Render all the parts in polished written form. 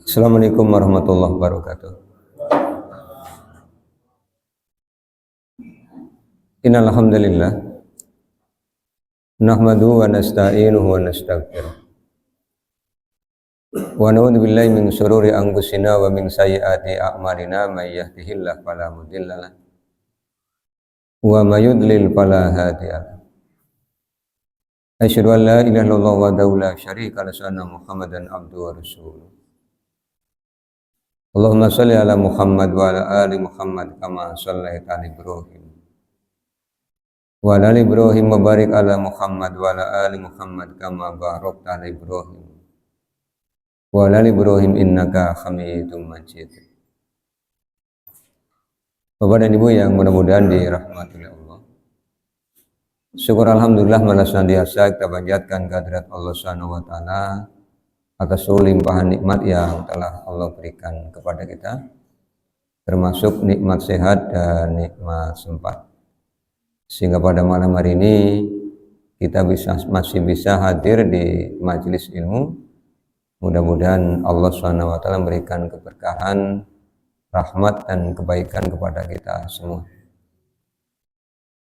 Assalamualaikum warahmatullahi wabarakatuh. Innal hamdalillah nahmaduhu wa nasta'inuhu wa nastaghfiruh wa na'udzu billahi min shururi anfusina wa min sayyiati a'malina may yahdihillahu fala mudhillalah wa may yudlil fala hadiyalah. Asyhadu an la ilaha illallah wahdahu la syarika lahu wa anna Muhammadan abduhu wa rasuluh. Allahumma shalli ala Muhammad wa ala ali Muhammad kama shallaita ala Ibrahim wa ala ali Ibrahim wa barik ala Muhammad wa ala ali Muhammad kama barakta ala Ibrahim wa ala ali Ibrahim innaka Hamidum Majid. Bapak dan Ibu yang mudah-mudahan dirahmati Allah. Syukur alhamdulillah malah senantiasa kita panjatkan kehadirat Allah Subhanahu wa taala atas limpahan nikmat yang telah Allah berikan kepada kita, termasuk nikmat sehat dan nikmat sempat. Sehingga pada malam hari ini kita masih bisa hadir di majelis ilmu. Mudah-mudahan Allah SWT memberikan keberkahan, rahmat dan kebaikan kepada kita semua.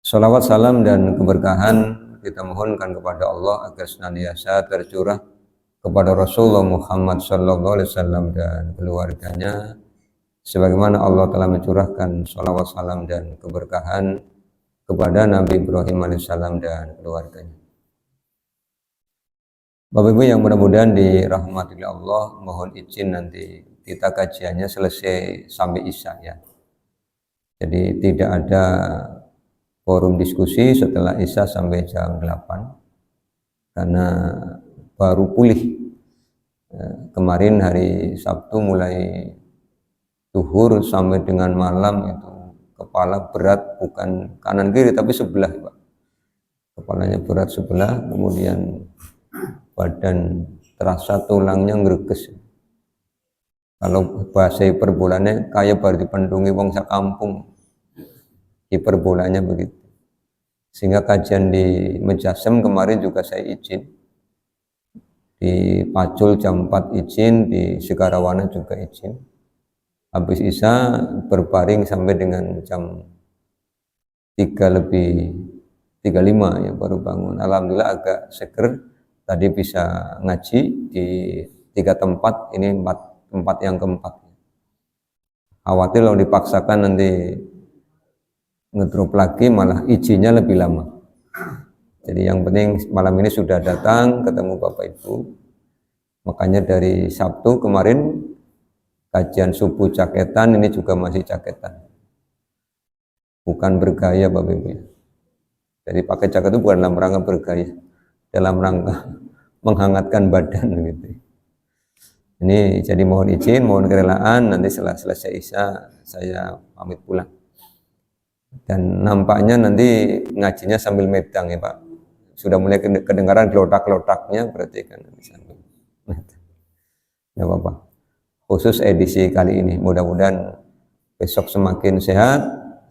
Salawat, salam dan keberkahan kita mohonkan kepada Allah agar senantiasa tercurah kepada Rasulullah Muhammad SAW dan keluarganya, sebagaimana Allah telah mencurahkan salawat, salam dan keberkahan kepada Nabi Ibrahim alaihissalam dan keluarganya. Bapak Ibu yang mudah-mudahan dirahmati Allah, mohon izin nanti kita kajiannya selesai sampai Isya ya. Jadi tidak ada forum diskusi setelah Isya sampai jam 8 karena baru pulih. Kemarin hari Sabtu mulai zuhur sampai dengan malam itu kepala berat, bukan kanan kiri tapi sebelah Pak. Kepalanya berat sebelah, kemudian badan terasa tulangnya ngereges. Kalau bahasa hiperbolanya kayak baru dipendungi wong sakampung, hiperbolanya begitu. Sehingga kajian di Mejasem kemarin juga saya izin, di Pacul jam 4 izin, di Sekarawana juga izin. Habis Isya berbaring sampai dengan jam 3:35 ya baru bangun. Alhamdulillah agak seger, tadi bisa ngaji di 3 tempat, ini tempat yang keempat. Khawatir kalau dipaksakan nanti ngedrop lagi malah izinnya lebih lama. Jadi yang penting malam ini sudah datang ketemu Bapak Ibu. Makanya dari Sabtu kemarin kajian subuh caketan, ini juga masih caketan. Bukan bergaya Bapak Ibu. Jadi pakai jaket itu bukan dalam rangka bergaya, dalam rangka menghangatkan badan gitu. Ini jadi mohon izin, mohon kerelaan, nanti setelah selesai Isya saya pamit pulang. Dan nampaknya nanti ngajinya sambil medang ya Pak. Sudah mulai kedengaran gelodak-gelodaknya, berarti kan sambil medang. Ya apa-apa. Khusus edisi kali ini, mudah-mudahan besok semakin sehat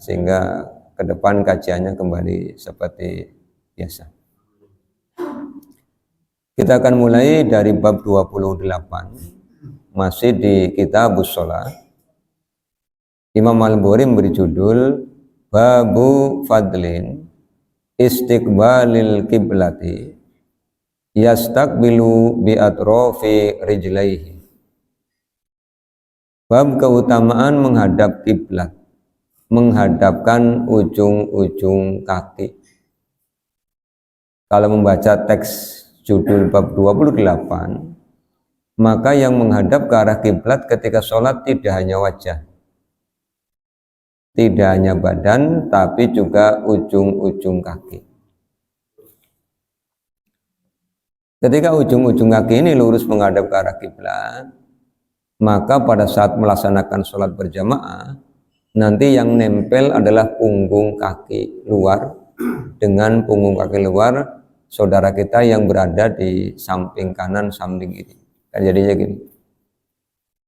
sehingga ke depan kajiannya kembali seperti biasa. Kita akan mulai dari bab 28, masih di Kitabus Shalah. Imam Al-Bukhari memberi judul Babu Fadlin Istiqbalil Qiblati Yastaqbilu bi atrofi rijlaihi. Bab keutamaan menghadap kiblat, menghadapkan ujung-ujung kaki. Kalau membaca teks judul bab 28, maka yang menghadap ke arah kiblat ketika sholat tidak hanya wajah, tidak hanya badan, tapi juga ujung-ujung kaki. Ketika ujung-ujung kaki ini lurus menghadap ke arah kiblat, maka pada saat melaksanakan sholat berjamaah, nanti yang nempel adalah punggung kaki luar dengan punggung kaki luar saudara kita yang berada di samping kanan, samping kiri. Kan jadinya gini.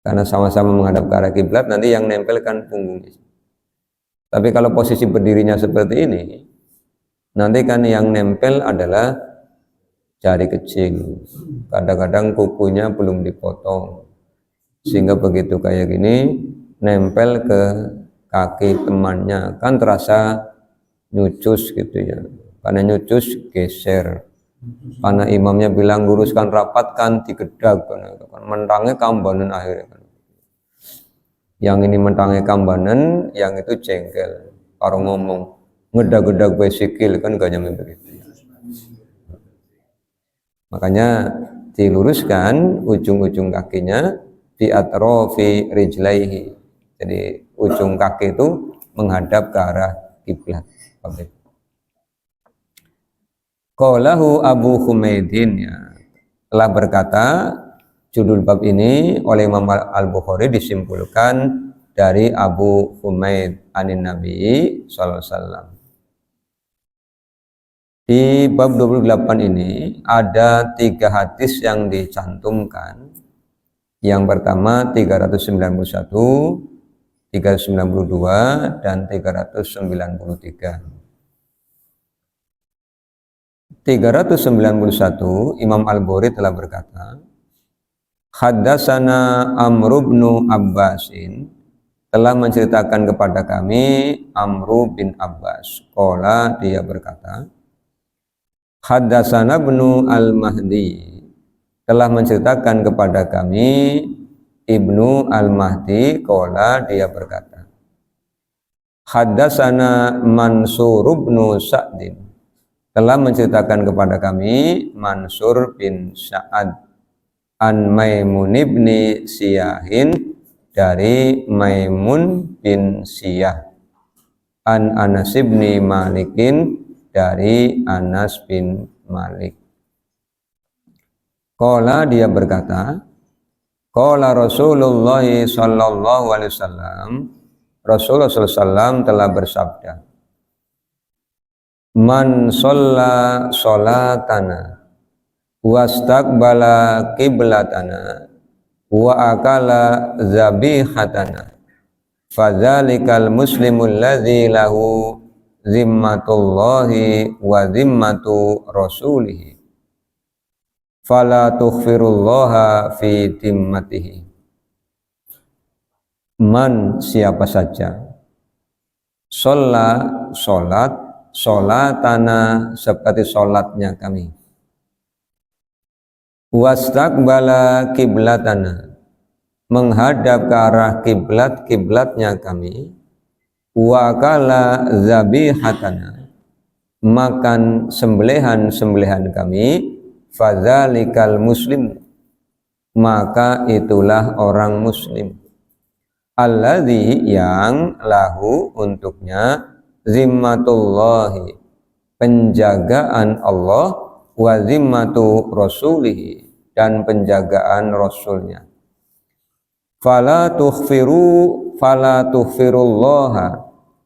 Karena sama-sama menghadap ke arah kiblat, nanti yang nempel kan punggungnya. Tapi kalau posisi berdirinya seperti ini, nanti kan yang nempel adalah jari kecil, kadang-kadang kukunya belum dipotong, sehingga begitu kayak gini nempel ke kaki temannya, kan terasa nyucus gitu ya, karena nyucus geser, karena imamnya bilang luruskan rapat kan digedak, kan mentangnya kambanan akhirnya. Yang ini mentangnya kambanan, yang itu jengkel, kalau ngomong ngedag-gedag besikil kan gak nyampe begitu. Makanya diluruskan ujung-ujung kakinya di atrofi rijlaihi. Jadi ujung kaki itu menghadap ke arah kiblat. Qalahu Abu Humaidin, ya, telah berkata judul bab ini oleh Imam Al-Bukhari disimpulkan dari Abu Humaid anin Nabi sallallahu alaihi wasallam. Di bab 28 ini ada 3 hadis yang dicantumkan. Yang pertama 391, 392, dan 393. 391 Imam Al-Bukhari telah berkata, Haddatsana Amr bin Abbasin, telah menceritakan kepada kami Amr bin Abbas. Qala, dia berkata, Haddatsana Ibnu Al-Mahdi, telah menceritakan kepada kami Ibnu Al-Mahdi. Qala, dia berkata, Haddatsana Mansur bin Sa'din, telah menceritakan kepada kami Mansur bin Sa'ad an Maimun ibn Siyahin, dari Maimun bin Siyah, an Anas bin Malikin, dari Anas bin Malik. Qala, dia berkata, qala Rasulullah sallallahu alaihi wasallam, Rasulullah sallallahu alaihi wasallam telah bersabda, man shalla sholatana wastaqbala qiblatana wa akala zabihatana fadzalikal muslimul ladzi lahu zimmatullahi wa zimmatu rasulihi fala tughfirullaha fi dimmatihi. Man, siapa saja, sholat sholatana, seperti sholatnya kami, wastaqbala kiblatana, menghadap ke arah kiblatnya kami, wa akala zabihatana, makan sembelihan kami, fadzalikal muslim, maka itulah orang muslim, alladzi, yang lahu, untuknya, zimmatullahi, penjagaan Allah, wa zimmatu rasulihi, dan penjagaan rasulnya. Fala tughfirullaha,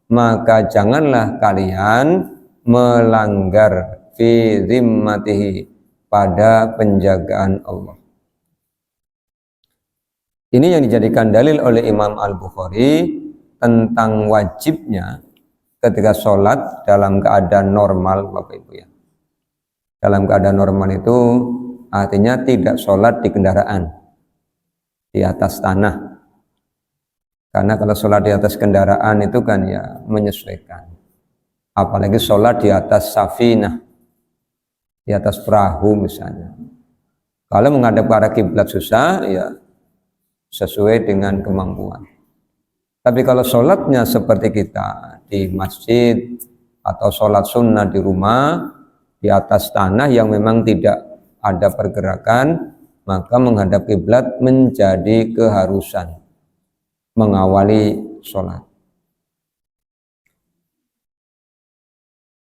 maka janganlah kalian melanggar, fi zimmatihi, pada penjagaan Allah. Ini yang dijadikan dalil oleh Imam Al-Bukhari tentang wajibnya ketika sholat dalam keadaan normal, Bapak Ibu ya. Dalam keadaan normal itu artinya tidak sholat di kendaraan, di atas tanah. Karena kalau sholat di atas kendaraan itu kan ya menyesuaikan. Apalagi sholat di atas safinah, di atas perahu misalnya. Kalau menghadap ke arah kiblat susah, ya sesuai dengan kemampuan. Tapi kalau sholatnya seperti kita di masjid atau sholat sunnah di rumah, di atas tanah yang memang tidak ada pergerakan, maka menghadap kiblat menjadi keharusan mengawali sholat.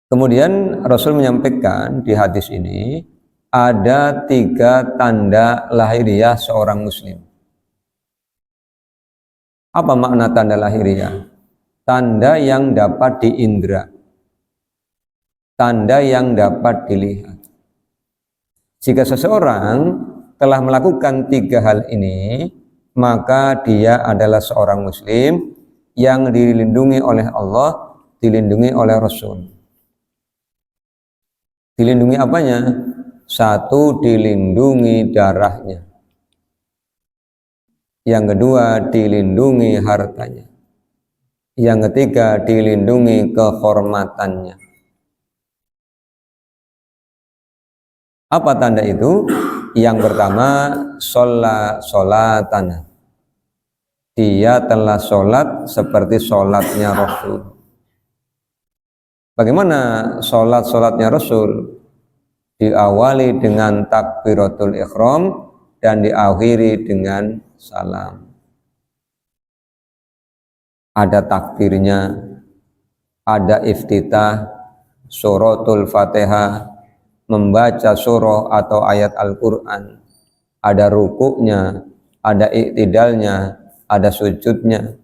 Kemudian Rasul menyampaikan di hadis ini ada 3 tanda lahiriah seorang muslim. Apa makna tanda lahiriah? Tanda yang dapat diindra, tanda yang dapat dilihat. Jika seseorang telah melakukan 3 hal ini, maka dia adalah seorang muslim yang dilindungi oleh Allah, dilindungi oleh Rasul. Dilindungi apanya? Satu, dilindungi darahnya. Yang kedua, dilindungi hartanya. Yang ketiga, dilindungi kehormatannya. Apa tanda itu? Yang pertama, sholatana. Dia telah sholat seperti sholatnya Rasul. Bagaimana sholatnya Rasul? Diawali dengan takbiratul ihram dan diakhiri dengan salam. Ada takbirnya, ada iftitah, suratul Fatihah, membaca surah atau ayat Al-Quran, ada rukuknya, ada iktidalnya, ada sujudnya,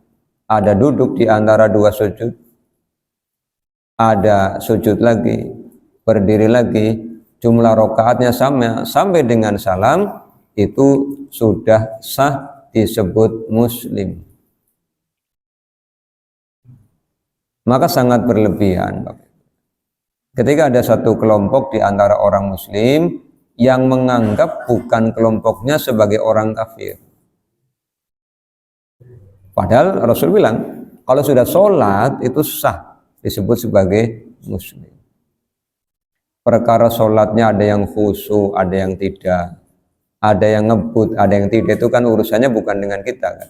ada duduk di antara dua sujud, ada sujud lagi, berdiri lagi, jumlah rakaatnya sama sampai dengan salam, itu sudah sah disebut muslim. Maka sangat berlebihan ketika ada satu kelompok di antara orang muslim yang menganggap bukan kelompoknya sebagai orang kafir. Padahal Rasul bilang kalau sudah sholat itu sah disebut sebagai muslim. Perkara sholatnya ada yang khusyuk, ada yang tidak, ada yang ngebut, ada yang tidak, itu kan urusannya bukan dengan kita kan.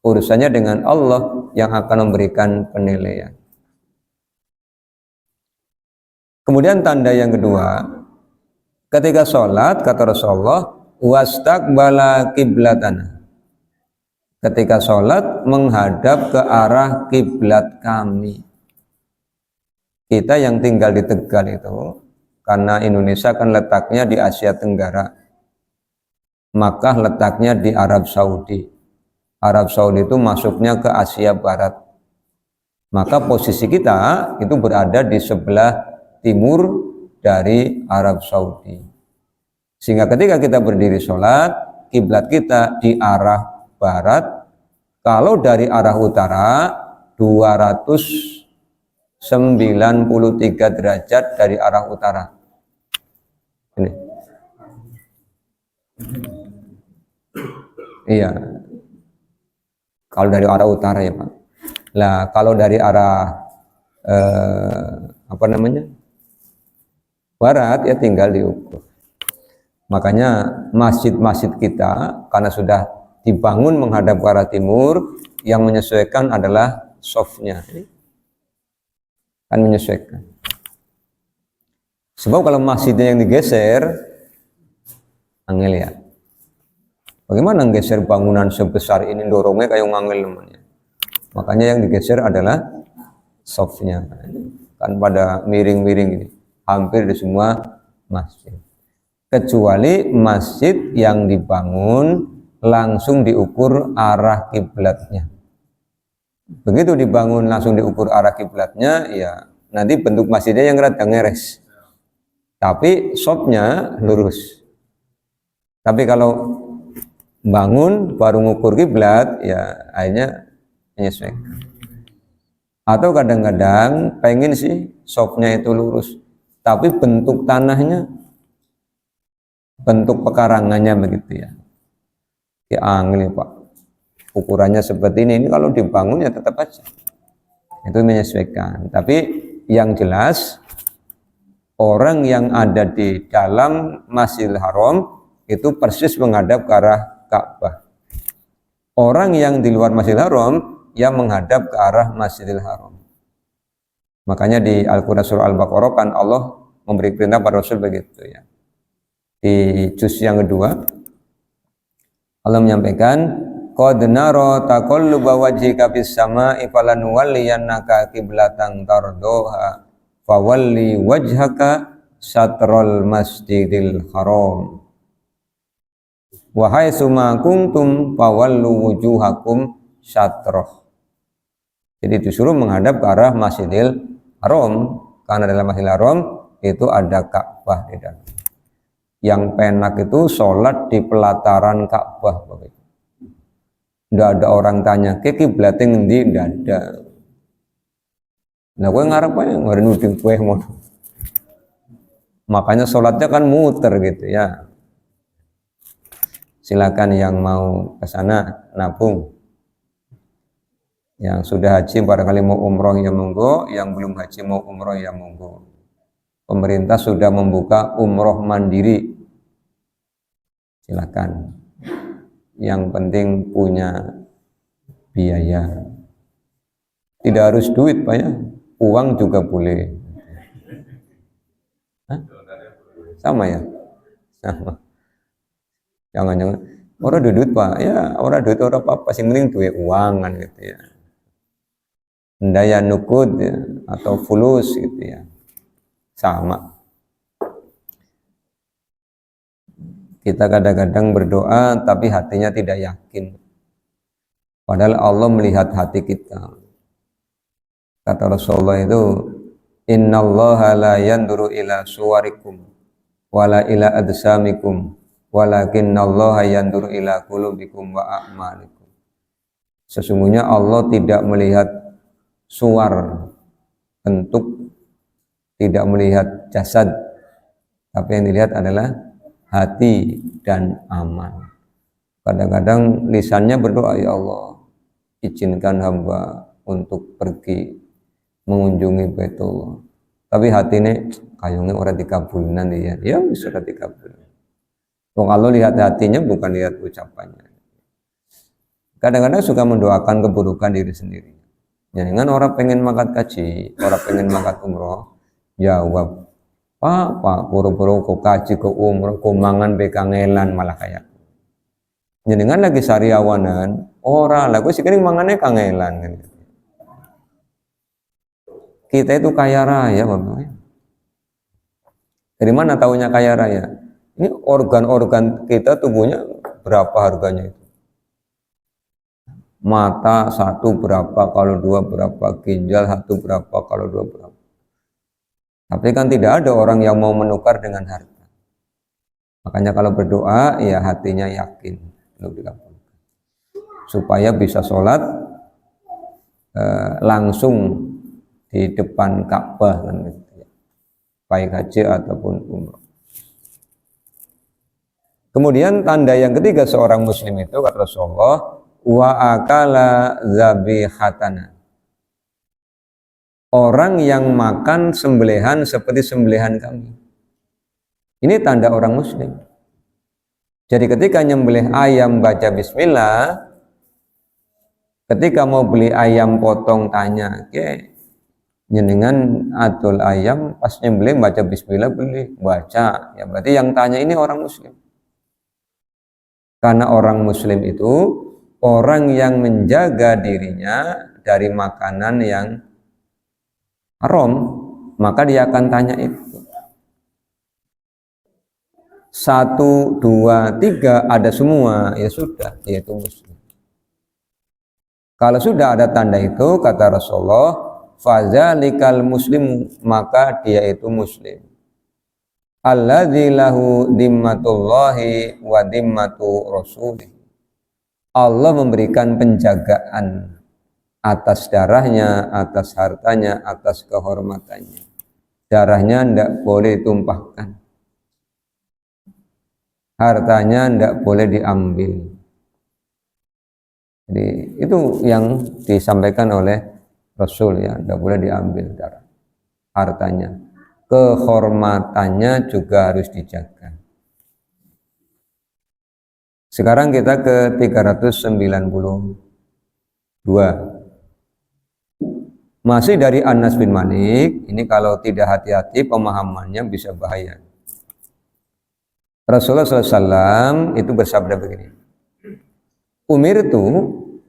Urusannya dengan Allah yang akan memberikan penilaian. Kemudian tanda yang kedua, ketika sholat kata Rasulullah, wastaqbala qiblatana. Ketika sholat menghadap ke arah kiblat kami. Kita yang tinggal di Tegal itu, karena Indonesia kan letaknya di Asia Tenggara, Makkah letaknya di Arab Saudi. Arab Saudi itu masuknya ke Asia Barat. Maka posisi kita itu berada di sebelah timur dari Arab Saudi. Sehingga ketika kita berdiri sholat, kiblat kita di arah barat. Kalau dari arah utara, 293 derajat dari arah utara. Ini. Iya. Kalau dari arah utara ya Pak. Nah, kalau dari arah barat ya tinggal diukur. Makanya masjid-masjid kita karena sudah dibangun menghadap ke arah timur, yang menyesuaikan adalah softnya. Kan menyesuaikan. Sebab kalau masjidnya yang digeser, angel ya. Bagaimana nggeser bangunan sebesar ini, dorongnya kayak ngangil namanya. Makanya yang digeser adalah softnya. Kan pada miring-miring ini. Hampir di semua masjid. Kecuali masjid yang dibangun langsung diukur arah kiblatnya. Begitu dibangun langsung diukur arah kiblatnya, ya nanti bentuk masjidnya yang rada ngeres. Tapi softnya lurus. Tapi kalau bangun baru ngukur kiblat, ya akhirnya menyesuaikan. Atau kadang-kadang pengen sih softnya itu lurus, tapi bentuk tanahnya, bentuk pekarangannya begitu ya. Ya angin Pak, ukurannya seperti ini kalau dibangun ya tetap aja itu menyesuaikan. Tapi yang jelas orang yang ada di dalam Masjidil Haram itu persis menghadap ke arah Ka'bah. Orang yang di luar Masjidil Haram yang menghadap ke arah Masjidil Haram. Makanya di Al-Quran surah Al-Baqarah kan Allah memberi perintah pada Rasul begitu ya. Di juz yang kedua Allah menyampaikan, qad nara taqalluba wajhika fis sama'i falanuwalliyannaka qiblatan tardoha fawalli wajhaka syatral masjidil haram. Wahai suma kuntum fawallu wujuhakum syatroh. Jadi disuruh menghadap ke arah Masjidil Haram, karena dalam Masjidil Haram itu ada Ka'bah di dalam. Yang penak itu sholat di pelataran Ka'bah. Tidak ada orang tanya, ke kiblatnya ngendi? Tidak ada. Nah, gue ngarep aja, nggak nuding gue mau. Makanya sholatnya kan muter gitu ya. Silakan yang mau ke sana nabung. Yang sudah haji barangkali mau umroh ya monggo, yang belum haji mau umroh ya monggo. Pemerintah sudah membuka umroh mandiri. Silakan. Yang penting punya biaya. Tidak harus duit Pak ya, uang juga boleh. Hah? Sama ya? Sama. Jangan-jangan orang duit Pak, ya orang duit orang apa sih, mending duit uang kan gitu ya. Daya nukud ya, atau fulus gitu ya, sama. Kita kadang-kadang berdoa tapi hatinya tidak yakin, padahal Allah melihat hati kita. Kata Rasulullah itu, innallaha la yanduru ila suwarikum wala ila adsamikum walakinnallaha yanduru ila qulubikum wa a'malikum. Sesungguhnya Allah tidak melihat suar, bentuk, tidak melihat jasad, tapi yang dilihat adalah hati dan amal. Kadang-kadang lisannya berdoa, ya Allah izinkan hamba untuk pergi mengunjungi Baitullah, tapi hati ini kayaknya orang dikabulin dia, ya sudah dikabulin. Kalau lihat hatinya bukan lihat ucapannya. Kadang-kadang suka mendoakan keburukan diri sendiri. Jangan orang pengen mangkat kaji, orang pengen mangkat umroh, jawab, Pak, buru-buru kok kaji ke umroh, kok mangan bekangelan malah kayak. Jangan lagi sariawanan, orang lah, gue sih kering mangannya kangelan. Gitu. Kita itu kaya raya, Bapak. Dari mana tahunya kaya raya? Ini organ-organ kita tubuhnya berapa harganya itu? Mata satu berapa, kalau dua berapa, ginjal satu berapa, kalau dua berapa. Tapi kan tidak ada orang yang mau menukar dengan harta. Makanya kalau berdoa, ya hatinya yakin supaya bisa sholat langsung di depan Ka'bah, baik haji ataupun umroh. Kemudian tanda yang ketiga seorang muslim itu, kata Rasulullah, wa akala zabihatana, orang yang makan sembelihan seperti sembelihan kami. Ini tanda orang muslim. Jadi ketika nyembelih ayam baca bismillah, ketika mau beli ayam potong tanya, jenengan adol ayam pas nyembelih baca bismillah, beli baca, ya berarti yang tanya ini orang muslim. Karena orang muslim itu orang yang menjaga dirinya dari makanan yang haram, maka dia akan tanya itu. 1, 2, 3 ada semua, ya sudah, yaitu muslim. Kalau sudah ada tanda itu, kata Rasulullah, fazalikal muslim, maka dia itu muslim. Alladzi lahu dimmatullahi wa dimmatu rasulih. Allah memberikan penjagaan atas darahnya, atas hartanya, atas kehormatannya. Darahnya tidak boleh ditumpahkan, hartanya tidak boleh diambil. Jadi itu yang disampaikan oleh Rasul, ya, tidak boleh diambil darah, hartanya, kehormatannya juga harus dijaga. Sekarang kita ke 392. Masih dari Anas bin Malik. Ini kalau tidak hati-hati pemahamannya bisa bahaya. Rasulullah SAW itu bersabda begini, umirtu,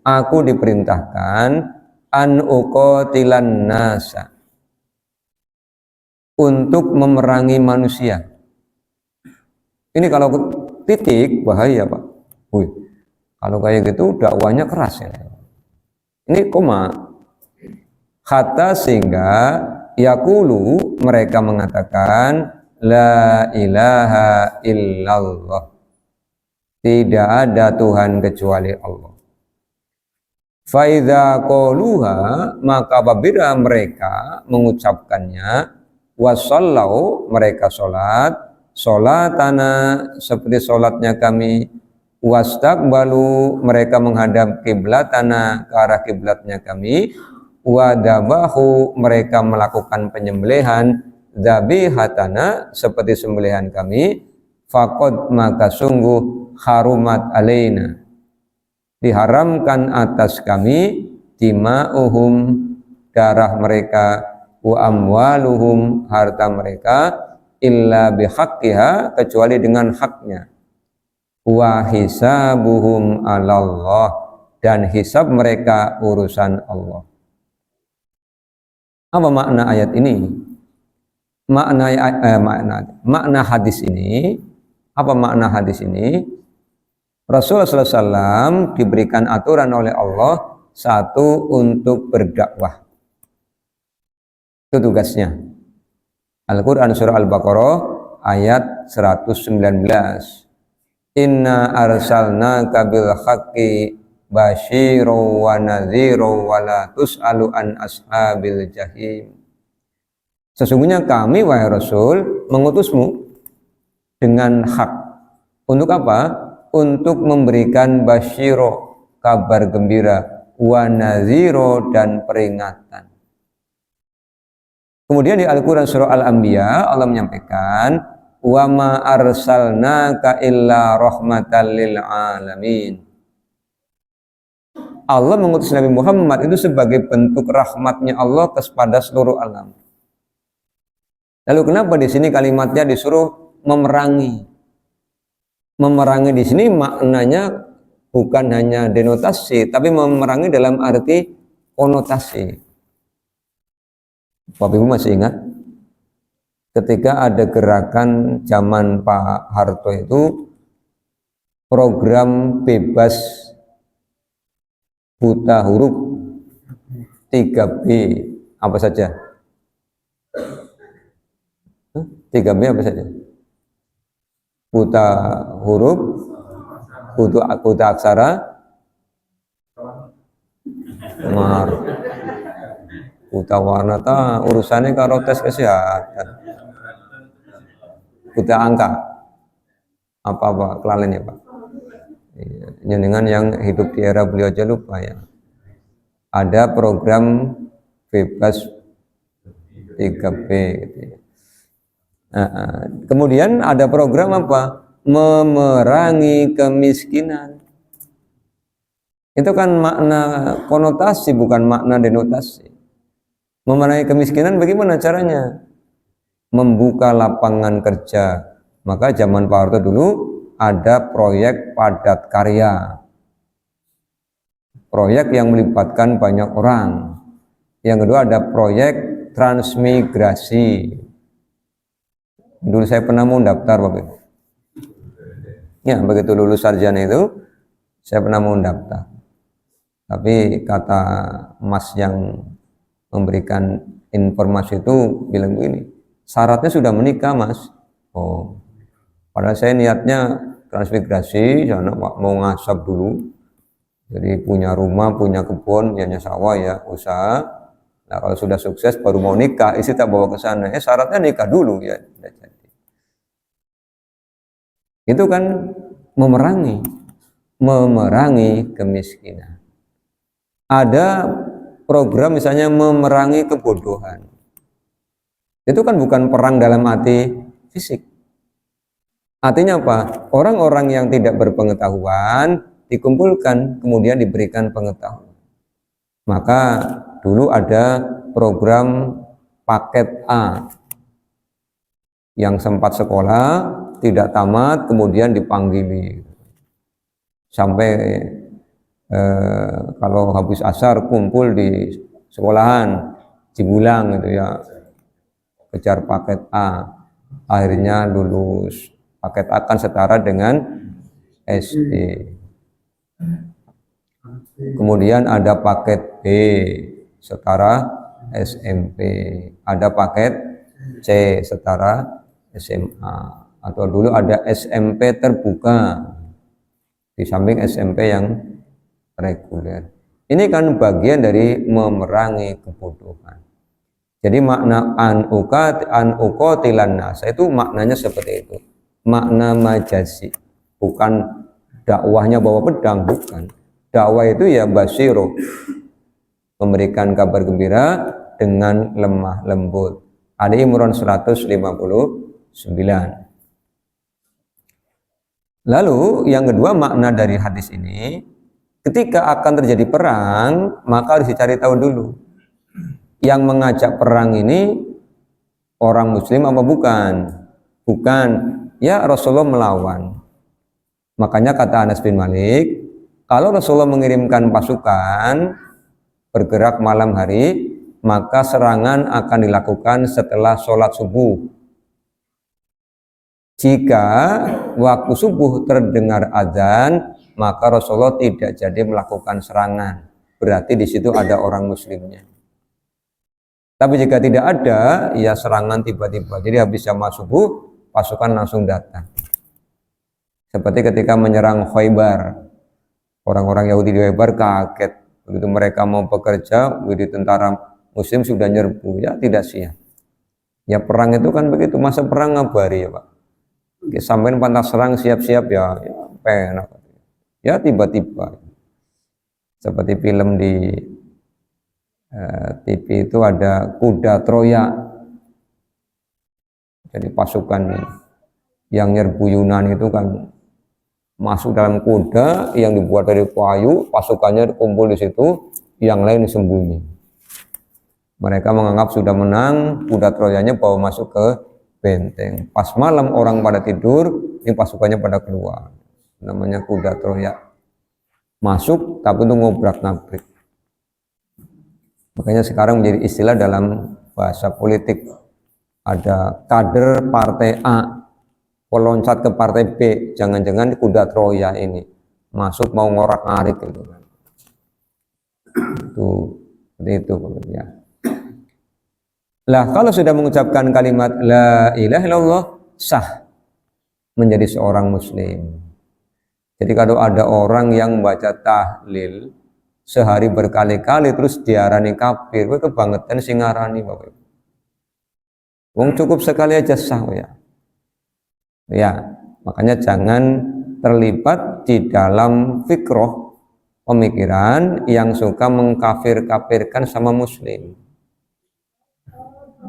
aku diperintahkan an uqatilan nasa, untuk memerangi manusia. Ini kalau titik bahaya Pak. Kalau kayak gitu dakwanya keras ya. Ini koma. Hatta sehingga yaqulu, mereka mengatakan la ilaha illallah, tidak ada Tuhan kecuali Allah. Faidza qaluha, maka apabila mereka mengucapkannya, wasallau mereka salatana seperti salatnya kami, wastaqbalu mereka menghadap kiblatana ke arah kiblatnya kami, wadabahu mereka melakukan penyembelihan, dhabihatana seperti sembelihan kami, faqad maka sungguh harumat alaina diharamkan atas kami, dima'uhum darah mereka, wa amwaluhum harta mereka, illa bihaqqiha kecuali dengan haknya, wa hisabuhum alallah dan hisab mereka urusan Allah. Apa makna ayat ini? Makna hadis ini, apa makna hadis ini? Rasulullah SAW diberikan aturan oleh Allah, satu untuk berdakwah. Itu tugasnya. Al-Quran surah Al-Baqarah ayat 119. Inna arsalnaka bil haqqi basyiran wa nadhiran wa la tus'alu an ashabil jahim. Sesungguhnya kami wahai Rasul mengutusmu dengan hak. Untuk apa? Untuk memberikan basyiro kabar gembira, wa nadhiro dan peringatan. Kemudian di Al-Quran surah Al-Anbiya Allah menyampaikan, wa ma arsalnaka illa rahmatan lil alamin. Allah mengutus Nabi Muhammad itu sebagai bentuk rahmatnya Allah kepada seluruh alam. Lalu kenapa di sini kalimatnya disuruh memerangi? Memerangi di sini maknanya bukan hanya denotasi, tapi memerangi dalam arti konotasi. Bapak Ibu masih ingat ketika ada gerakan zaman Pak Harto itu program bebas buta huruf 3B apa saja? 3B apa saja? Buta huruf, buta aksara, buta warna, urusannya karo tes kesehatan, buta angka, apa kelalaian ya Pak? Dengan yang hidup di era beliau aja lupa ya. Ada program bebas 3B gitu ya. Kemudian ada program apa? Memerangi kemiskinan. Itu kan makna konotasi bukan makna denotasi. Memerangi kemiskinan bagaimana caranya? Membuka lapangan kerja. Maka zaman Pak Harto dulu ada proyek padat karya. Proyek yang melibatkan banyak orang. Yang kedua ada proyek transmigrasi. Dulu saya pernah mau daftar Bapak Ibu. Ya, begitu lulus sarjana itu saya pernah mau daftar. Tapi kata Mas yang memberikan informasi itu bilang begini, syaratnya sudah menikah Mas. Oh, padahal saya niatnya transmigrasi, sana mau ngasap dulu. Jadi punya rumah, punya kebun, punya sawah ya, usaha. Nah kalau sudah sukses baru mau nikah, istri tak bawa ke sana. Syaratnya nikah dulu ya. Itu kan memerangi kemiskinan. Ada program misalnya memerangi kebodohan. Itu kan bukan perang dalam arti fisik. Artinya apa? Orang-orang yang tidak berpengetahuan dikumpulkan, kemudian diberikan pengetahuan. Maka dulu ada program paket A yang sempat sekolah tidak tamat kemudian dipanggili sampai kalau habis asar kumpul di sekolahan Cibulang gitu ya, kejar paket A, akhirnya lulus. Paket A kan setara dengan SD. Kemudian ada paket B setara SMP, ada paket C setara SMA. Atau dulu ada SMP terbuka di samping SMP yang reguler. Ini kan bagian dari memerangi kebodohan. Jadi makna an uqatilan nas itu maknanya seperti itu. Makna majazi, bukan dakwahnya bawa pedang, bukan. Dakwah itu ya basyiro, memberikan kabar gembira dengan lemah lembut. Ali Imran 159. Lalu yang kedua makna dari hadis ini, ketika akan terjadi perang, maka harus dicari tahu dulu. Yang mengajak perang ini orang muslim apa bukan? Bukan. Ya Rasulullah melawan. Makanya kata Anas bin Malik, kalau Rasulullah mengirimkan pasukan bergerak malam hari, maka serangan akan dilakukan setelah sholat subuh. Jika waktu subuh terdengar azan, maka Rasulullah tidak jadi melakukan serangan. Berarti di situ ada orang muslimnya. Tapi jika tidak ada, ya serangan tiba-tiba. Jadi habis jam subuh, pasukan langsung datang. Seperti ketika menyerang Khaybar. Orang-orang Yahudi di Khaybar kaget. Begitu mereka mau bekerja, begitu tentara muslim sudah nyerbu. Ya tidak siap. Ya perang itu kan begitu. Masa perang ngabari ya Pak. Sampai pantas serang siap-siap ya penak. Ya tiba-tiba. Seperti film di TV itu ada kuda Troya. Jadi pasukan yang nyerbu Yunani itu kan masuk dalam kuda yang dibuat dari kayu, pasukannya kumpul di situ, yang lain sembunyi. Mereka menganggap sudah menang, kuda Troyanya bawa masuk ke benteng. Pas malam orang pada tidur, ini pasukannya pada keluar. Namanya kuda Troya. Masuk tapi untuk ngobrak-ngabrik. Makanya sekarang menjadi istilah dalam bahasa politik. Ada kader partai A peloncat ke partai B, jangan-jangan kuda Troya ini masuk mau ngorak-ngarik gitu kan. Itu seperti itu ya. Lah kalau sudah mengucapkan kalimat la ilaha illallah, sah menjadi seorang muslim. Jadi kalau ada orang yang membaca tahlil sehari berkali-kali terus diarani kafir, kowe kebangetan sing ngarani Bapak. Wong cukup sekali aja sah ya. Ya, makanya jangan terlibat di dalam fikroh pemikiran yang suka mengkafir-kafirkan sama muslim.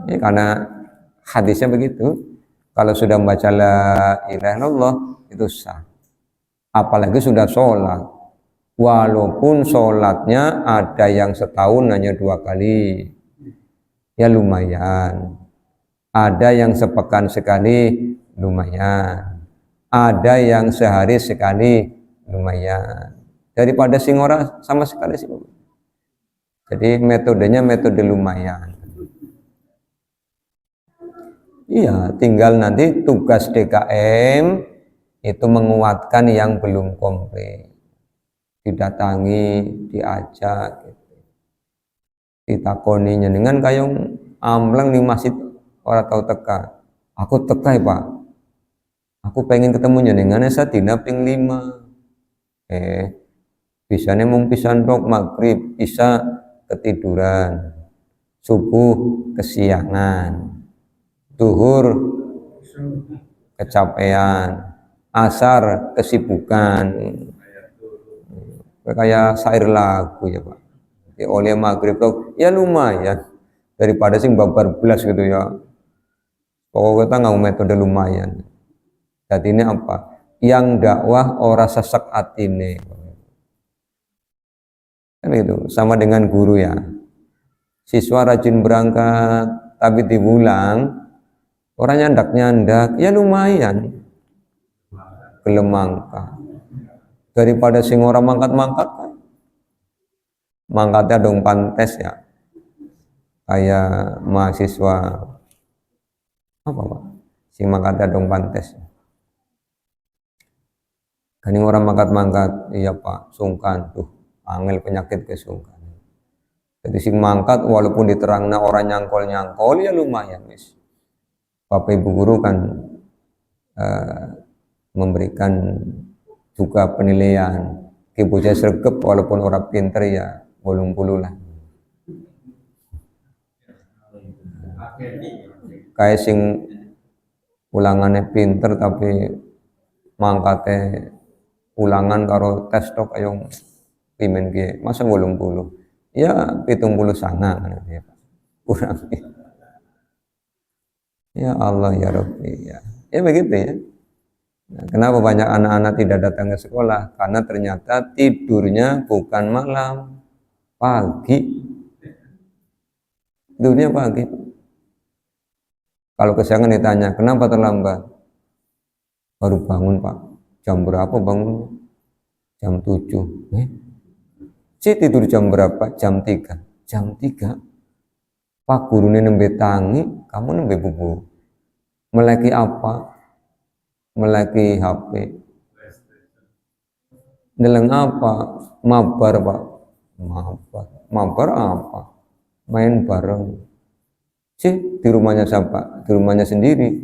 Ya, karena hadisnya begitu. Kalau sudah membaca la ilaha illallah itu sah. Apalagi sudah sholat. Walaupun sholatnya ada yang setahun hanya 2 kali. Ya lumayan. Ada yang sepekan sekali, lumayan. Ada yang sehari sekali, lumayan. Daripada sing ora sama sekali sih. Jadi metodenya metode lumayan. Iya, tinggal nanti tugas DKM itu menguatkan yang belum komplit. Didatangi, diajak, gitu. Ditakoni dengan kayong amlang di masjid orang tahu teka. Aku teka ya Pak. Aku pengen ketemu jenengan sadina ping 5. Bisanya mung pisan tok maghrib, isya ketiduran. Subuh kesiangan. Duhur kecapean. Asar kesibukan. Kayak syair lagu ya Pak. Oleh maghrib tok ya lumayan daripada sing babar belas gitu ya. Pokoknya kita nggak metode lumayan. Jadi ini apa? Yang dakwah ora sesek atine. Kan itu sama dengan guru ya. Siswa rajin berangkat tapi diulang, orang nyandak ya lumayan. Gelem mangkat. Daripada sing ora mangkat-mangkat kan. Mangkatnya dong pantes ya. Kayak mahasiswa apa Pak? Sing mangkatnya dong pantes. Kan orang mangkat-mangkat, iya Pak, sungkan tuh, angel penyakit kesungkan. Jadi sing mangkat walaupun diterangna orang nyangkol-nyangkol ya lumayan wis. Bapak Ibu guru kan memberikan juga penilaian. Ki bocah sregep walaupun orang pinter ya 80 lah. kayak sing ulangannya pinter tapi mangkate ulangan karo tes tok ayo pimen ki masa 80 ya 70 sana kan ya kurang ya Allah ya Rabbi ya begitu ya. Nah, kenapa banyak anak-anak tidak datang ke sekolah? Karena ternyata tidurnya bukan malam, pagi. Tidurnya pagi. Kalau kesiangan ditanya, kenapa terlambat? Baru bangun Pak. Jam berapa bangun? Jam 7. Si tidur jam berapa? Jam 3. Jam 3. Pak gurunya nembe tangi, kamu nembe bubu. Meleki apa? Meleki HP. Neleng apa? Mabar Pak. Mabar apa? Main bareng. Sih di rumahnya siapa? Di rumahnya sendiri.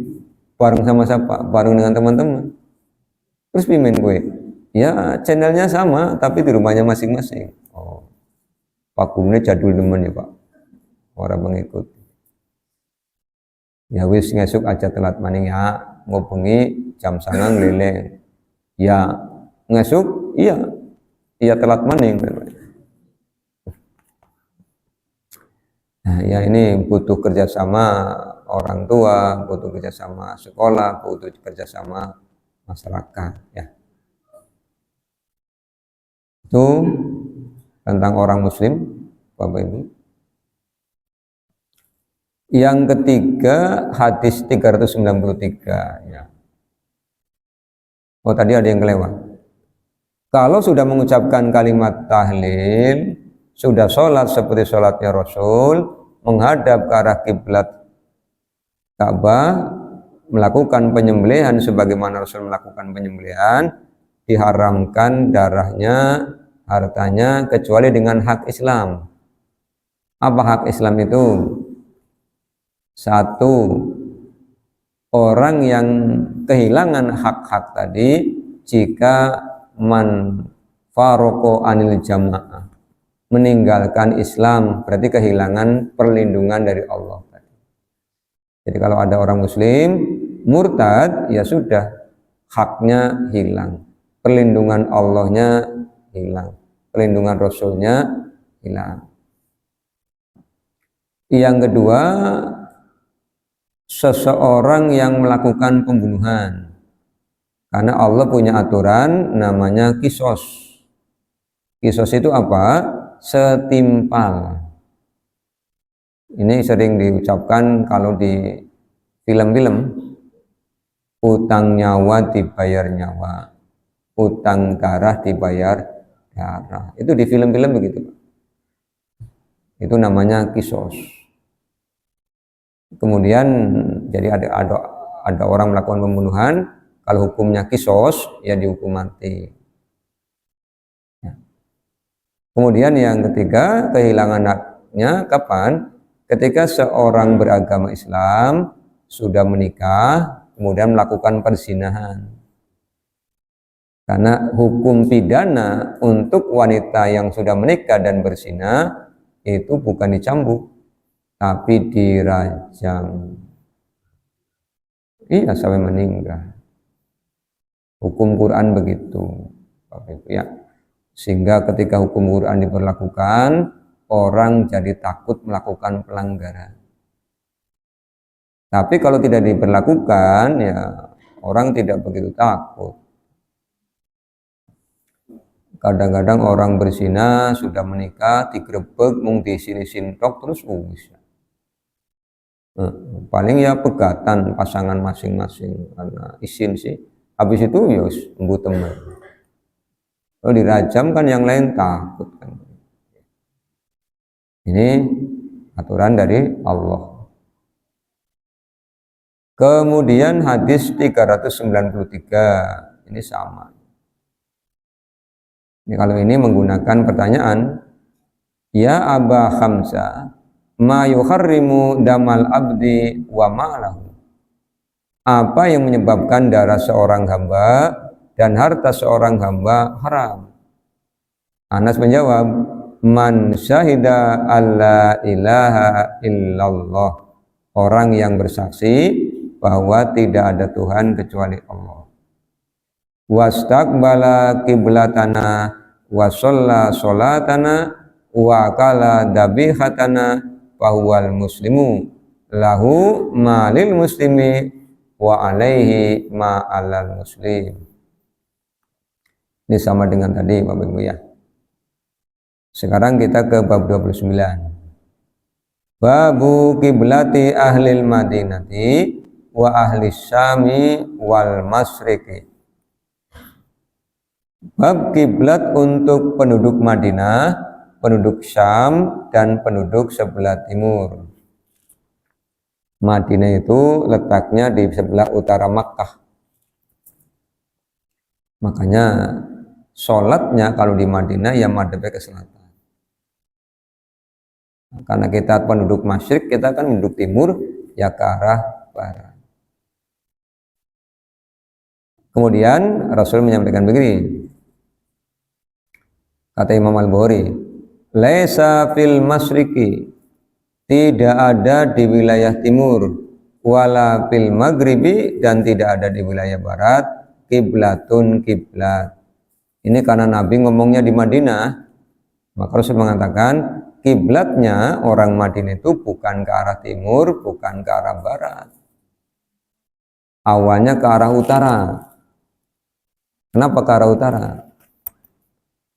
Bareng sama siapa? Bareng dengan teman-teman. Terus pimen gue? Ya channelnya sama, tapi di rumahnya masing-masing. Oh, Pak Gumne jadul demen ya Pak. Orang mengikut. Ya wis ngesuk aja telat maning ya. Ngobengi jam 9 leleng. Ya ngesuk iya. Iya telat maning. Nah, ya ini butuh kerjasama orang tua, butuh kerjasama sekolah, butuh kerjasama masyarakat. Ya. Itu tentang orang Muslim, Bapak Ibu. Yang ketiga hadis 393. Ya. Oh tadi ada yang kelewat. Kalau sudah mengucapkan kalimat tahlil, sudah sholat seperti sholatnya Rasul, menghadap ke arah kiblat Ka'bah, melakukan penyembelihan sebagaimana Rasul melakukan penyembelihan, diharamkan darahnya, hartanya, kecuali dengan hak Islam. Apa hak Islam itu? Satu, orang yang kehilangan hak-hak tadi jika man faroko anil jamaah, meninggalkan Islam, berarti kehilangan perlindungan dari Allah. Jadi kalau ada orang Muslim murtad, ya sudah, haknya hilang, perlindungan Allahnya hilang, perlindungan Rasulnya hilang. Yang kedua, seseorang yang melakukan pembunuhan, karena Allah punya aturan namanya kisos. Kisos itu apa? Setimpal. Ini sering diucapkan kalau di film-film, utang nyawa dibayar nyawa, utang darah dibayar darah. Itu di film-film begitu. Itu namanya kisos. Kemudian jadi ada orang melakukan pembunuhan, kalau hukumnya kisos ya dihukum mati. Ya. Kemudian yang ketiga, kehilangan haknya kapan? Ketika seorang beragama Islam sudah menikah kemudian melakukan perzinahan. Karena hukum pidana untuk wanita yang sudah menikah dan berzina itu bukan dicambuk tapi dirajam. Iya, sampai meninggal. Hukum Quran begitu, Bapak Ibu ya. Sehingga ketika hukum Quran diberlakukan, orang jadi takut melakukan pelanggaran. Tapi kalau tidak diberlakukan, ya orang tidak begitu takut. Kadang-kadang orang berzina sudah menikah, digerebek, mung disini-sini tok terus bisa. Paling ya pegatan pasangan masing-masing karena isin sih. Habis itu ya embu teman. Kalau dirajam kan yang lain takut kan. Ini aturan dari Allah. Kemudian hadis 393 ini sama. Ini kalau ini menggunakan pertanyaan, ya Aba Hamzah, ma yuharrimu damal abdi wa ma'lahu. Apa yang menyebabkan darah seorang hamba dan harta seorang hamba haram? Anas menjawab, man syahida alla ilaha illallah orang yang bersaksi bahwa tidak ada Tuhan kecuali Allah. Wastaqbala qiblatana wa shalla sholatana wa kala dabihatana fahuwal muslimu lahu malil muslimi wa alaihi ma alal muslim. Ini sama dengan tadi Bapak Ibu ya. Sekarang kita ke bab 29. Babu kiblati ahlil madinati wa ahli syami wal masriqi. Bab kiblat untuk penduduk Madinah, penduduk Syam, dan penduduk sebelah timur. Madinah itu letaknya di sebelah utara Makkah. Makanya sholatnya kalau di Madinah ya madhepnya ke selatan. Karena kita penduduk masyrik, kita kan penduduk timur, ya ke arah barat. Kemudian Rasul menyampaikan begini. Kata Imam Al-Bukhari, laisa fil masriki, tidak ada di wilayah timur, wala fil maghribi, dan tidak ada di wilayah barat, kiblatun kiblat. Ini karena Nabi ngomongnya di Madinah, maka Rasul mengatakan kiblatnya orang Madinah itu bukan ke arah timur, bukan ke arah barat. Awalnya ke arah utara. Kenapa ke arah utara?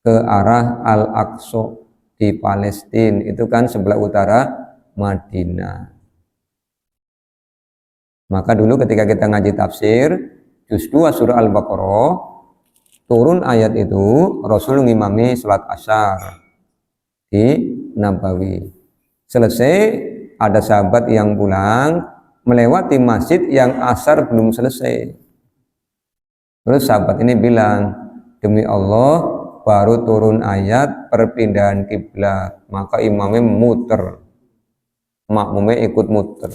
Ke arah Al-Aqsa di Palestina, itu kan sebelah utara Madinah. Maka dulu ketika kita ngaji tafsir juz 2 surah Al-Baqarah, turun ayat itu Rasul ngimami salat Asyar di Nabawi. Selesai, ada sahabat yang pulang melewati masjid yang Asyar belum selesai. Terus sahabat ini bilang, demi Allah baru turun ayat perpindahan kiblat, maka imamnya muter, makmumnya ikut muter.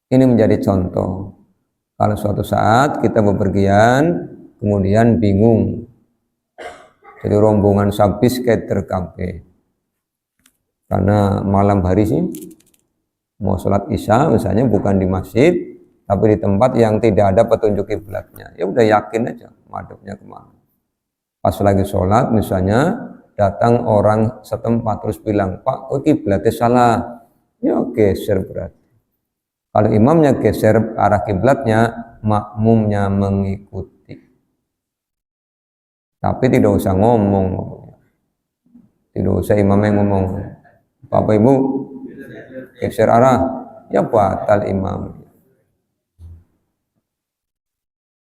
Ini menjadi contoh kalau suatu saat kita bepergian kemudian bingung, jadi rombongan sabis skater kabeh, karena malam hari sih mau sholat isya misalnya bukan di masjid tapi di tempat yang tidak ada petunjuk kiblatnya, ya udah yakin aja madhabnya kemana. Pas lagi sholat misalnya datang orang setempat terus bilang, Pak, kok kiblatnya salah, ya geser berarti. Kalau imamnya geser arah kiblatnya, makmumnya mengikuti. Tapi tidak usah ngomong, tidak usah imamnya ngomong, Bapak Ibu geser arah, ya batal imam.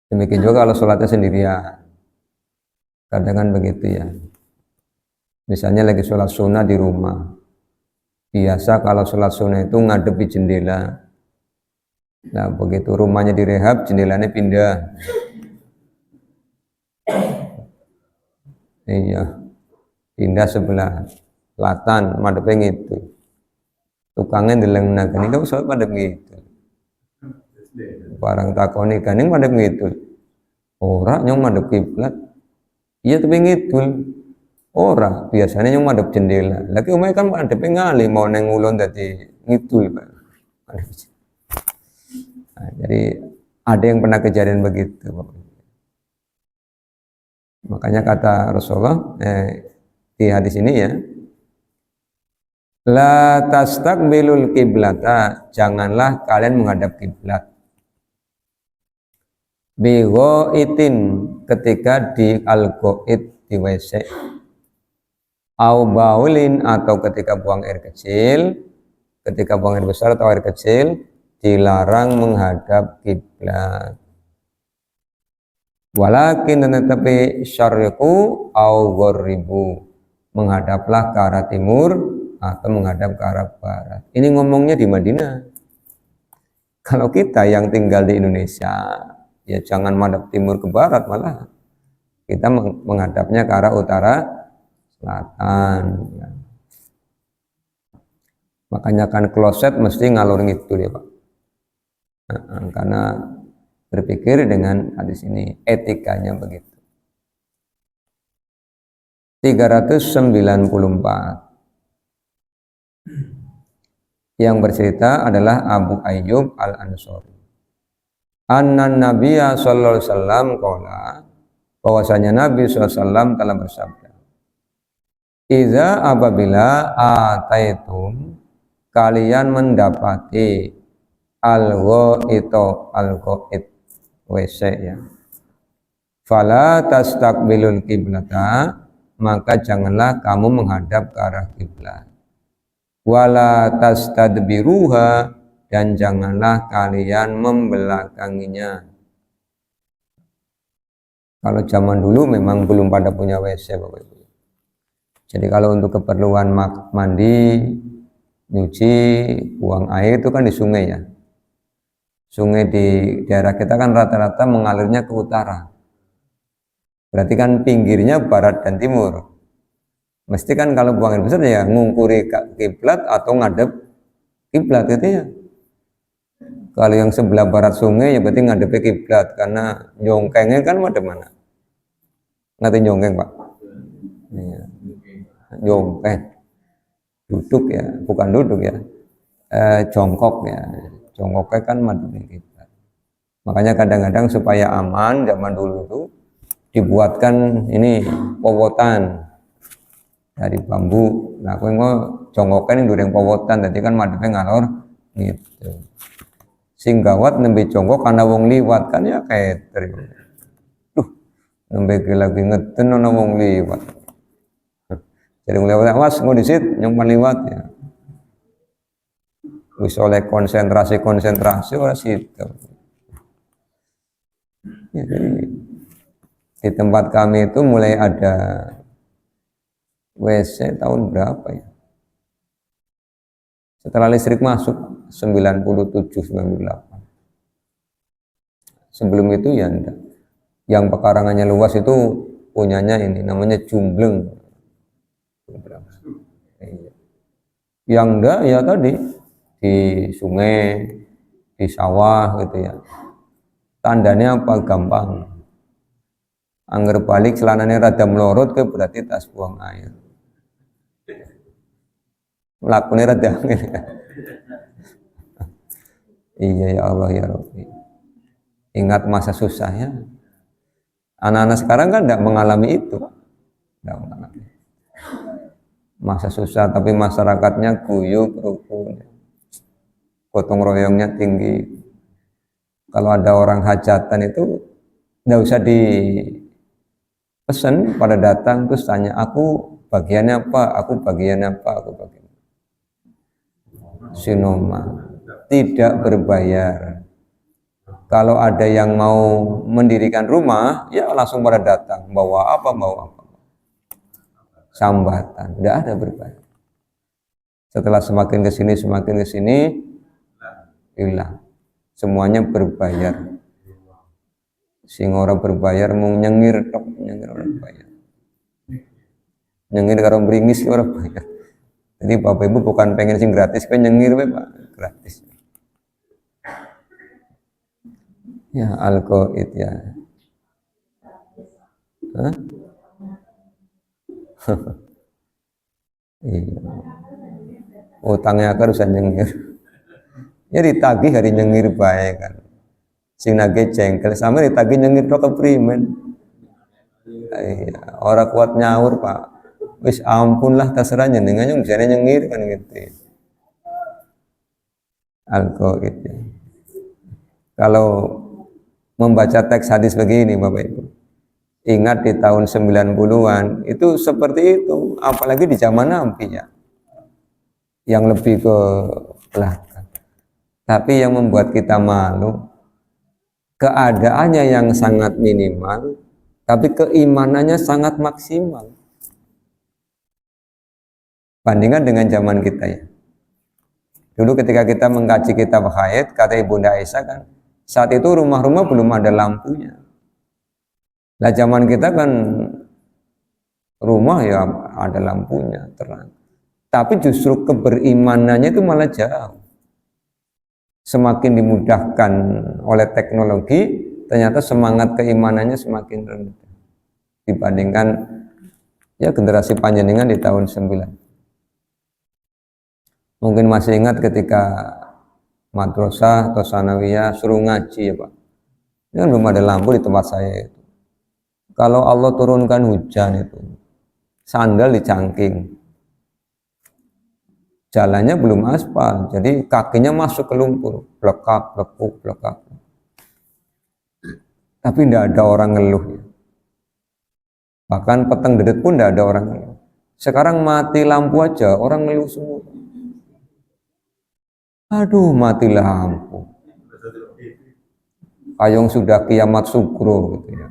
Demikian juga kalau sholatnya sendirian. Kadang kan begitu ya. Misalnya lagi sholat sunnah di rumah. Biasa kalau sholat sunnah itu ngadepi jendela. Nah begitu rumahnya direhab, jendelanya pindah. Iya, pindah sebelah selatan, madepnya gitu. Tukangnya ndeleng nagani kau sholat madep gitu. Barang takoni kaning madep gitu. Ora nyong madep kiblat. Iya tapi ngidul. Ora, biasanya yang madep jendela. Lagi umumnya kan madep ngali mau neng ulon dadi ngidul. Nah, jadi ada yang pernah kejadian begitu. Makanya kata Rasulullah di hadis ini ya, la tastaqbilul kiblata, janganlah kalian menghadap kiblat. Bigoitin, ketika di al-goit di WC, au baulin, atau ketika buang air kecil, ketika buang air besar atau air kecil, dilarang menghadap kiblat. Walakin, tetapi syariqu au ghoribu, menghadaplah ke arah timur atau menghadap ke arah barat. Ini ngomongnya di Madinah. Kalau kita yang tinggal di Indonesia, ya jangan menghadap timur ke barat, malah kita menghadapnya ke arah utara selatan ya. Makanya kan kloset mesti ngalur ngidul ya Pak, karena berpikir dengan hadis ini, etikanya begitu. 394. Yang bercerita adalah Abu Ayyub Al-Ansori. Annan Nabiya sallallahu alaihi wasallam qala, bahwasanya Nabi SAW telah bersabda, Iza apabila ataitum kalian mendapati al-ghaid WC ya, fala tastaqbilul kiblata, maka janganlah kamu menghadap ke arah kiblat, wala tastadbiruha, dan janganlah kalian membelakanginya. Kalau zaman dulu memang belum pada punya WC Bapak Ibu. Jadi kalau untuk keperluan mandi, nyuci, buang air itu kan di sungai ya. Sungai di daerah kita kan rata-rata mengalirnya ke utara. Berarti kan pinggirnya barat dan timur. Mesti kan kalau buang air besar ya ngungkuri kiblat atau ngadep kiblat gitu ya. Kalau yang sebelah barat sungai ya berarti ngadep kiblat, karena nyongkengnya kan ada mana? Ngerti nyongkeng Pak? Iya. Nyongkeng. Duduk ya, bukan duduk ya. Jongkok ya. Jongkoknya kan madep kiblat. Makanya kadang-kadang supaya aman zaman dulu itu dibuatkan ini powotan dari bambu. Nah, aku mau jongkoknya ini dureng powotan, tadi kan madepnya ngalor gitu. Sing gawat nembe jongkok karena wong liwat kan ya kayak nembe lagi ngeten ana wong liwat. Jadi lewat awas mau disit nyumpan liwat ya. Wis oleh konsentrasi ora situ. Jadi di tempat kami itu mulai ada WC tahun berapa ya? Setelah listrik masuk 97-98. Sebelum itu ya enggak. Yang pekarangannya luas itu punyanya ini namanya Jumbleng. Yang enggak ya tadi di sungai, di sawah gitu ya. Tandanya apa? Gampang. Angger balik celananya rada melorot ke berarti tas buang air. Melakukannya rada angin. Iya ya Allah ya Rabbi. Ingat masa susahnya. Anak-anak sekarang kan tidak mengalami itu. Tidak mengalami. Masa susah tapi masyarakatnya guyup, rukun. Gotong royongnya tinggi. Kalau ada orang hajatan itu tidak usah dipesan, pada datang terus tanya, aku bagiannya apa, aku bagiannya apa, aku bagian sinoma, tidak berbayar. Kalau ada yang mau mendirikan rumah, ya langsung pada datang, bawa apa, sambatan, tidak ada berbayar. Setelah semakin ke sini hilang, semuanya berbayar. Sing ora berbayar mau nyengir tok, nyengir orang bayar. Nyengir karo beringis orang bayar. Jadi Bapak Ibu bukan pengen sing gratis, pengen nyengir Pak, gratis. Ya alkoid ya. Hah? Iya. Utangnya akar usah nyengir. Ya ditagih hari nyengir baik kan. Sing nagih jengkel sama ditagih nyengir tok keprimen. Iya, orang kuat nyaur Pak. Wis ampun lah terserah jenengan yang bisa nyengir kan gitu. Alkoid ya. Kalau membaca teks hadis begini Bapak Ibu, ingat di tahun 90-an itu seperti itu, apalagi di zaman Nabi ya, yang lebih ke belakang. Tapi yang membuat kita malu, keadaannya yang sangat minimal, tapi keimanannya sangat maksimal. Bandingkan dengan zaman kita ya. Dulu ketika kita mengkaji kitab haid, kata Ibunda Aisyah kan, saat itu rumah-rumah belum ada lampunya. Lah zaman kita kan rumah ya ada lampunya, terang. Tapi justru keberimanannya itu malah jauh. Semakin dimudahkan oleh teknologi, ternyata semangat keimanannya semakin rendah dibandingkan ya generasi panjenengan di tahun 9. Mungkin masih ingat ketika madrasah atau sanawiyah suruh ngaji ya Pak. Ini kan belum ada lampu di tempat saya itu. Kalau Allah turunkan hujan itu, sandal dicangking, jalannya belum aspal, jadi kakinya masuk ke lumpur, blekak, blekuk, blekak. Tapi tidak ada orang ngeluh. Bahkan peteng dedet pun tidak ada orang ngeluh. Sekarang mati lampu aja, orang ngeluh semua. Aduh, mati lampu. Ayong sudah kiamat sugro gitu ya.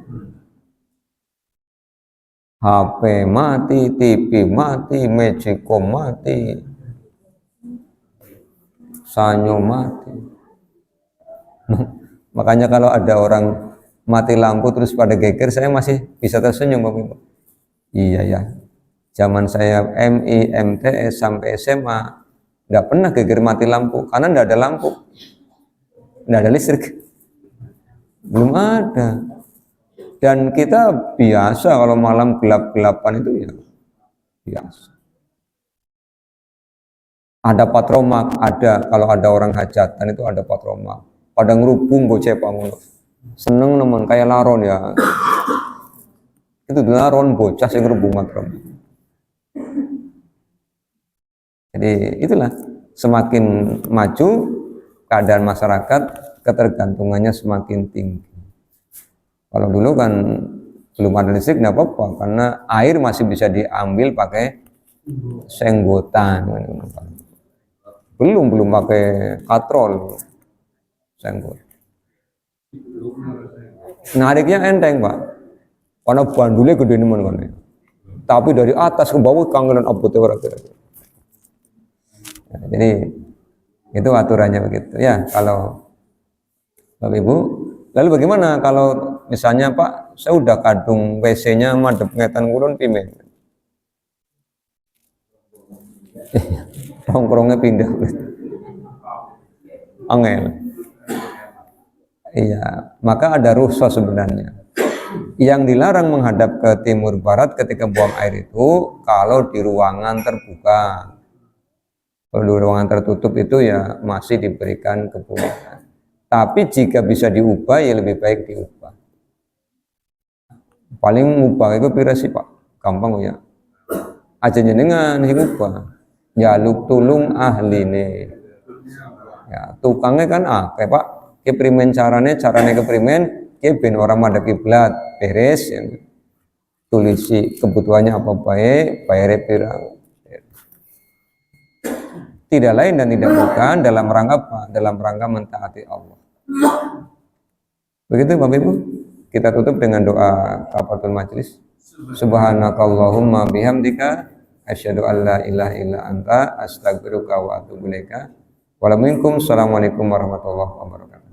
HP mati, TV mati, Magicom mati, Sanyo mati. Makanya kalau ada orang mati lampu terus pada geger, saya masih bisa tersenyum Bapak Ibu. Iya ya, zaman saya MI, MTS sampai SMA nggak pernah geger mati lampu karena nggak ada lampu, nggak ada listrik, belum ada. Dan kita biasa kalau malam gelap-gelapan itu ya biasa. Ada patromak, ada kalau ada orang hajatan itu ada patromak. Pada ngerubung gue cepangun, seneng nemen kayak laron ya. Itu laron bocah sing ngerubung patromak. Jadi itulah semakin maju keadaan masyarakat ketergantungannya semakin tinggi. Kalau dulu kan belum ada listrik nggak apa-apa karena air masih bisa diambil pakai senggotan. Belum pakai katrol, senggot. Nariknya enteng Pak, karena bandulnya gede nemen kan. Tapi dari atas ke bawah kangenan abote ora kira-kira. Nah, jadi itu aturannya begitu ya. Kalau Bapak Ibu, lalu bagaimana kalau misalnya Pak, saya udah kadung WC-nya madep ngetan kulon pimen. Nongkrongnya pindah. Angel. Iya, maka ada rukhsah sebenarnya. Yang dilarang menghadap ke timur barat ketika buang air itu kalau di ruangan terbuka. Kalau di ruangan tertutup itu ya masih diberikan kebolehan. Tapi jika bisa diubah ya lebih baik diubah. Paling ubah itu pira sih Pak? Gampang ya. Aja jenengan sing ubah. Jaluk tulung ahline. Ya, tukangnya kan akeh Pak. Keprimen carane keprimen ke ben orang madhep kiblat beres ya. Tulisi kebutuhannya apa baik, bayar pira. Tidak lain dan tidak bukan dalam rangka apa? Dalam rangka mentaati Allah. Begitu Bapak Ibu. Kita tutup dengan doa kafaratul majlis. Subhanakallahumma bihamdika asyhadu an la ilaha illa anta astaghfiruka wa atubu ilaika. Assalamualaikum warahmatullahi wabarakatuh.